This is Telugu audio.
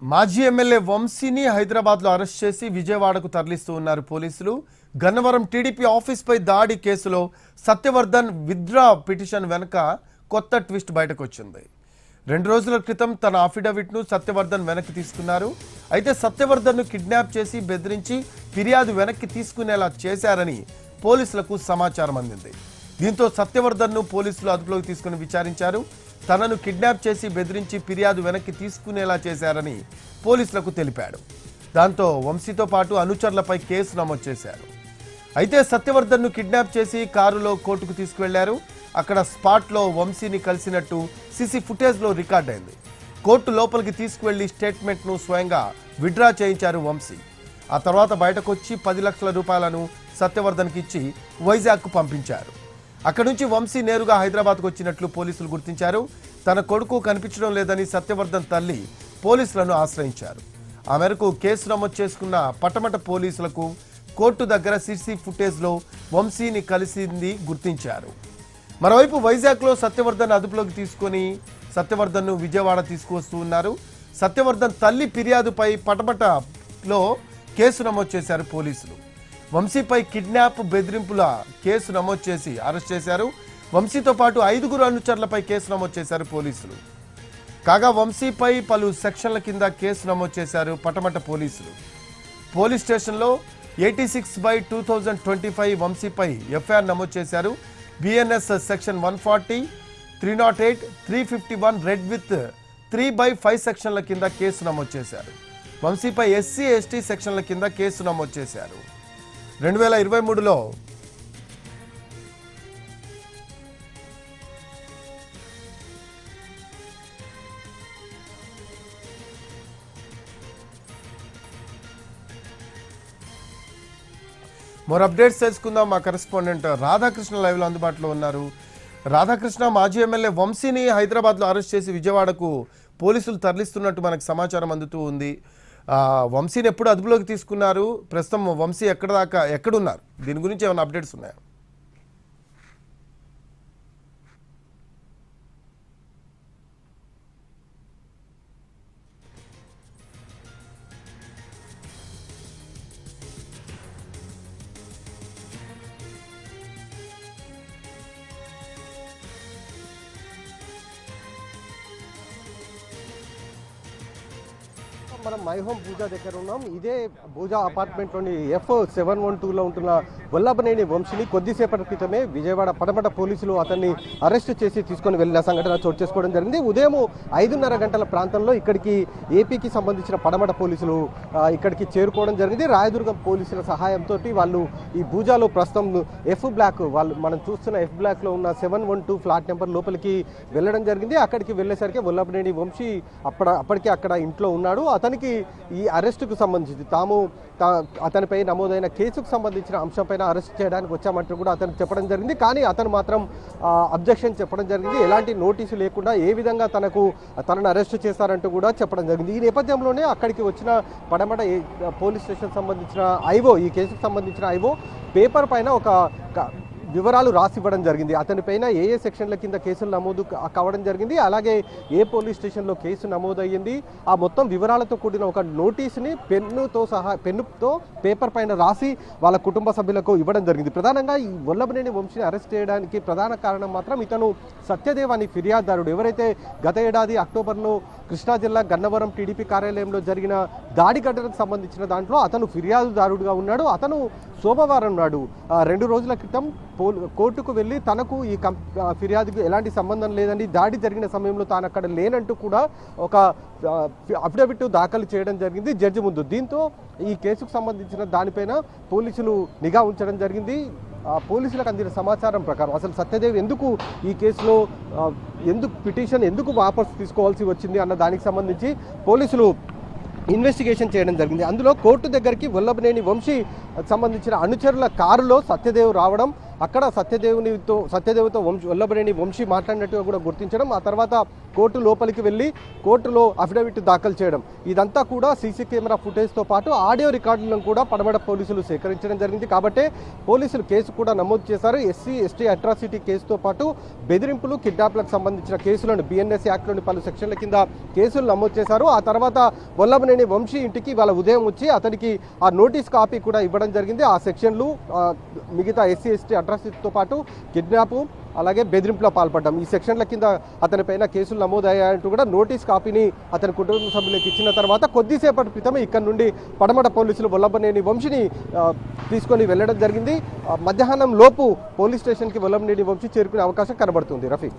మాజీ ఎమ్మెల్యే వంశీని హైదరాబాద్లో అరెస్ట్ చేసి విజయవాడకు తరలిస్తూ ఉన్నారు పోలీసులు. గన్నవరం టీడీపీ ఆఫీస్పై దాడి కేసులో సత్యవర్ధన్ విత్డ్రా పిటిషన్ వెనుక కొత్త ట్విస్ట్ బయటకు వచ్చింది. 2 రోజుల క్రితం తన అఫిడవిట్ను సత్యవర్ధన్ వెనక్కి తీసుకున్నారు. అయితే సత్యవర్ధన్ను కిడ్నాప్ చేసి బెదిరించి ఫిర్యాదు వెనక్కి తీసుకునేలా చేశారని పోలీసులకు సమాచారం అందింది. దీంతో సత్యవర్ధన్ను పోలీసులు అదుపులోకి తీసుకుని విచారించారు. తనను కిడ్నాప్ చేసి బెదిరించి ఫిర్యాదు వెనక్కి తీసుకునేలా చేశారని పోలీసులకు తెలిపాడు. దాంతో వంశీతో పాటు అనుచరులపై కేసు నమోదు చేశారు. అయితే సత్యవర్ధన్ను కిడ్నాప్ చేసి కారులో కోర్టుకు తీసుకువెళ్లారు. అక్కడ స్పాట్లో వంశీని కలిసినట్టు సీసీ ఫుటేజ్లో రికార్డ్ అయింది. కోర్టు లోపలికి తీసుకువెళ్లి స్టేట్మెంట్ను స్వయంగా విత్డ్రా చేయించారు వంశీ. ఆ తర్వాత బయటకు వచ్చి 10 లక్షల రూపాయలను సత్యవర్ధన్కి ఇచ్చి వైజాగ్కు పంపించారు. అక్కడి నుంచి వంశీ నేరుగా హైదరాబాద్కు వచ్చినట్లు పోలీసులు గుర్తించారు. తన కొడుకు కనిపించడం లేదని సత్యవర్ధన్ తల్లి పోలీసులను ఆశ్రయించారు. ఆ మేరకు కేసు నమోదు చేసుకున్న పటమట పోలీసులకు కోర్టు దగ్గర సీసీ ఫుటేజ్లో వంశీని కలిసింది గుర్తించారు. మరోవైపు వైజాగ్లో సత్యవర్ధన్ అదుపులోకి తీసుకొని సత్యవర్ధన్ను విజయవాడ తీసుకువస్తూ ఉన్నారు. సత్యవర్ధన్ తల్లి ఫిర్యాదుపై పటమటలో కేసు నమోదు చేశారు పోలీసులు. వంశీపై కిడ్నాప్ బెదిరింపుల కేసు నమోదు చేసి అరెస్ట్ చేశారు. వంశీతో పాటు 5 అనుచరులపై కేసు నమోదు చేశారు పోలీసులు. కాగా వంశీపై పలు సెక్షన్ల కింద కేసు నమోదు చేశారు పటమట పోలీసులు. పోలీస్ స్టేషన్లో 86/2025 వంశీపై ఎఫ్ఐఆర్ నమోదు చేశారు. బిఎన్ఎస్ సెక్షన్ 140, 308, 351 రెడ్ విత్ 3/5 సెక్షన్ల కింద కేసు నమోదు చేశారు. వంశీపై ఎస్సీ ఎస్టీ సెక్షన్ల కింద కేసు నమోదు చేశారు. 2023లో మరో అప్డేట్స్ తెలుసుకుందాం. మా కరెస్పాండెంట్ రాధాకృష్ణ లైవ్లో అందుబాటులో ఉన్నారు. రాధాకృష్ణ, మాజీ ఎమ్మెల్యే వంశీని హైదరాబాద్లో అరెస్ట్ చేసి విజయవాడకు పోలీసులు తరలిస్తున్నట్టు మనకు సమాచారం అందుతూ ఉంది. వంశీని ఎప్పుడు అదుపులోకి తీసుకున్నారు? ప్రస్తుతం వంశీ ఎక్కడున్నారు? దీని గురించి ఏమైనా అప్డేట్స్ ఉన్నాయా? మనం మై హోమ్ పూజా దగ్గర ఉన్నాం. ఇదే పూజా అపార్ట్మెంట్లోని F712లో ఉంటున్న వల్లభనేని వంశీని కొద్దిసేపటి క్రితమే విజయవాడ పటమట పోలీసులు అతన్ని అరెస్ట్ చేసి తీసుకొని వెళ్ళిన సంఘటన చోటు చేసుకోవడం జరిగింది. ఉదయం 5:30 గంటల ప్రాంతంలో ఇక్కడికి ఏపీకి సంబంధించిన పటమట పోలీసులు ఇక్కడికి చేరుకోవడం జరిగింది. రాయదుర్గం పోలీసుల సహాయంతో వాళ్ళు ఈ పూజాలో ప్రస్తుతం F బ్లాక్ మనం చూస్తున్న F బ్లాక్లో ఉన్న 712 ఫ్లాట్ నెంబర్ లోపలికి వెళ్ళడం జరిగింది. అక్కడికి వెళ్ళేసరికి వల్లభనేని వంశీ అప్పటికే అక్కడ ఇంట్లో ఉన్నాడు. అతనికి ఈ అరెస్టుకు సంబంధించి అతనిపై నమోదైన కేసుకు సంబంధించిన అంశంపైన అరెస్ట్ చేయడానికి వచ్చామంటూ కూడా అతను చెప్పడం జరిగింది. కానీ అతను మాత్రం అబ్జెక్షన్ చెప్పడం జరిగింది. ఎలాంటి నోటీసు లేకుండా ఏ విధంగా తనను అరెస్ట్ చేశారంటూ కూడా చెప్పడం జరిగింది. ఈ నేపథ్యంలోనే అక్కడికి వచ్చిన పడమట పోలీస్ స్టేషన్ సంబంధించిన ఐఓ, ఈ కేసుకు సంబంధించిన ఐఓ పేపర్ పైన ఒక వివరాలు రాసివ్వడం జరిగింది. అతనిపైన ఏ సెక్షన్ల కింద కేసులు నమోదు కావడం జరిగింది, అలాగే ఏ పోలీస్ స్టేషన్లో కేసు నమోదయ్యింది, ఆ మొత్తం వివరాలతో కూడిన ఒక నోటీసుని పెన్నుతో పేపర్ పైన రాసి వాళ్ళ కుటుంబ సభ్యులకు ఇవ్వడం జరిగింది. ప్రధానంగా ఈ వల్లభనేని వంశీని అరెస్ట్ చేయడానికి ప్రధాన కారణం మాత్రం ఇతను సత్యదేవ్ అని ఫిర్యాదుదారుడు. ఎవరైతే గత ఏడాది అక్టోబర్లో కృష్ణా జిల్లా గన్నవరం టీడీపీ కార్యాలయంలో జరిగిన దాడి ఘటనకు సంబంధించిన దాంట్లో అతను ఫిర్యాదుదారుడుగా ఉన్నాడు. అతను సోమవారం నాడు 2 రోజుల క్రితం కోర్టుకు వెళ్ళి తనకు ఈ ఫిర్యాదుకు ఎలాంటి సంబంధం లేదని, దాడి జరిగిన సమయంలో తాను అక్కడ లేనంటూ కూడా ఒక అఫిడవిట్ దాఖలు చేయడం జరిగింది జడ్జి ముందు. దీంతో ఈ కేసుకు సంబంధించిన దానిపైన పోలీసులు నిఘా ఉంచడం జరిగింది. పోలీసులకు అందిన సమాచారం ప్రకారం అసలు సత్యదేవ్ ఎందుకు ఈ కేసులో పిటిషన్ ఎందుకు వాపసు తీసుకోవాల్సి వచ్చింది అన్న దానికి సంబంధించి పోలీసులు ఇన్వెస్టిగేషన్ చేయడం జరిగింది. అందులో కోర్టు దగ్గరికి వల్లభనేని వంశీ సంబంధించిన అనుచరుల కారులో సత్యదేవ్ రావడం, అక్కడ సత్యదేవుతో వల్లభనేని వంశీ మాట్లాడినట్టుగా కూడా గుర్తించడం, ఆ తర్వాత కోర్టు లోపలికి వెళ్ళి కోర్టులో అఫిడవిట్ దాఖలు చేయడం, ఇదంతా కూడా సీసీ కెమెరా ఫుటేజ్తో పాటు ఆడియో రికార్డులను కూడా పడమట పోలీసులు సేకరించడం జరిగింది. కాబట్టి పోలీసులు కేసు కూడా నమోదు చేశారు. ఎస్సీ ఎస్టీ అట్రాసిటీ కేసుతో పాటు బెదిరింపులు కిడ్నాప్లకు సంబంధించిన కేసులను బిఎన్ఎస్ యాక్ట్లోని పలు సెక్షన్ల కింద కేసులు నమోదు చేశారు. ఆ తర్వాత వల్లభనేని వంశీ ఇంటికి వాళ్ళ ఉదయం వచ్చి అతనికి ఆ నోటీస్ కాపీ కూడా ఇవ్వడం జరిగింది. ఆ సెక్షన్లు మిగతా ఎస్సీ ఎస్టీ అట్రాసిటీతో పాటు కిడ్నాప్ అలాగే బెదిరింపులో పాల్పడ్డాం, ఈ సెక్షన్ల కింద అతనిపైన కేసులు నమోదయ్యాయంటూ కూడా నోటీస్ కాపీని అతని కుటుంబ సభ్యులకు ఇచ్చిన తర్వాత కొద్దిసేపటి క్రితమే ఇక్కడ నుండి పడమట పోలీసులు వల్లభనేని వంశీని తీసుకొని వెళ్ళడం జరిగింది. మధ్యాహ్నం లోపు పోలీస్ స్టేషన్కి వల్లభనేని వంశీ చేరుకునే అవకాశం కనబడుతుంది. రఫీ.